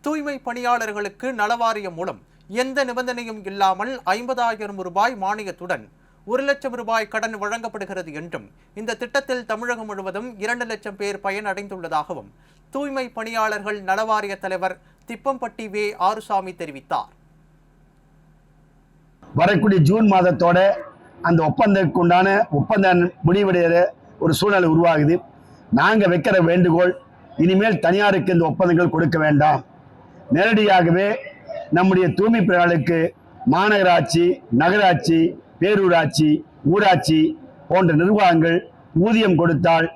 தூய்மை பணியாளர்களுக்கு நலவாரியம் மூலம் எந்த நிபந்தனையும் இல்லாமல் 50,000 ரூபாய் மானியத்துடன் 1,00,000 ரூபாய் கடன் வழங்கப்படுகிறது என்றும் இந்த திட்டத்தில் தமிழகம் முழுவதும் 2 லட்சம் பேர் பயனடைந்துள்ளதாகவும் தூய்மை பணியாளர்கள் நலவாரிய தலைவர் திப்பம்பட்டி வே ஆறுசாமி தெரிவித்தார். வரக்கூடிய ஜூன் மாதத்தோட அந்த ஒப்பந்த முடிவடைய ஒரு சூழ்நிலை உருவாகுது. நாங்க வைக்கிற வேண்டுகோள், இனிமேல் தனியாருக்கு இந்த ஒப்பந்தங்கள் கொடுக்க வேண்டாம். நேரடியாகவே நம்முடைய தூய்மை பணியாளர்களுக்கு மாநகராட்சி, நகராட்சி, பேரூராட்சி, ஊராட்சி போன்ற நிர்வாகங்கள் ஊதியம் கொடுத்தால்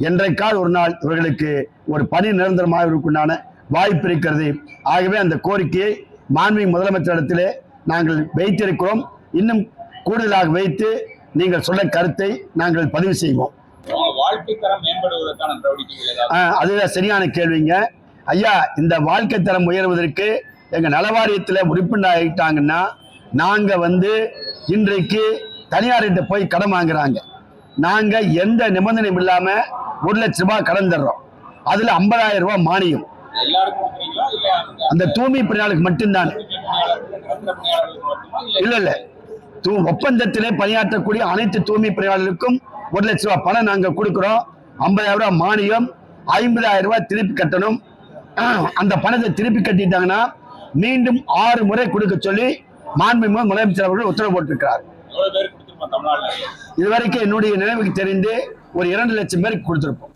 என்றைக்கால் ஒரு நாள் இவர்களுக்கு ஒரு பணி நிரந்தரமாக இருக்குண்டான வாய்ப்பு இருக்கிறது. ஆகவே அந்த கோரிக்கையை மாண்புமிகு முதலமைச்சரிடத்திலே நாங்கள் வைத்திருக்கிறோம். இன்னும் கூடுதலாக வைத்து நீங்கள் சொல்ல கருத்தை நாங்கள் பதிவு செய்வோம். அதுதான் சரியான கேள்விங்க ஐயா. இந்த வாழ்க்கை தரம் உயர்வதற்கு எங்க நலவாரியத்தில் உறுப்பினர் ஆகிட்டாங்கன்னா நாங்க இன்றைக்கு தனியார்கிட்ட போய் கடன் வாங்குறாங்க. நாங்க எந்த நிபந்தனையும் இல்லாம 1,00,000 ரூபாய் கடன் தர்றோம். அதுல 50,000 ரூபாய் மானியம் அந்த தூய்மை பணியாளருக்கு மட்டும்தான். இல்ல ஒப்பந்தத்திலே பணியாற்றக்கூடிய அனைத்து தூய்மை பணியாளர்களுக்கும் 1,00,000 ரூபாய் பணம் நாங்க கொடுக்கிறோம். 50,000 ரூபாய் மானியம், 50,000 ரூபாய் திருப்பி கட்டணும். அந்த பணத்தை திருப்பி கட்டிட்டாங்கன்னா மீண்டும் 6 முறை கொடுக்க சொல்லி மாண்புமிகு முதலமைச்சர் அவர்கள் உத்தரவு போட்டிருக்கிறார். இதுவரைக்கும் என்னுடைய நினைவுக்கு தெரிந்து ஒரு 2 லட்சம் பேருக்கு கொடுத்திருப்போம்.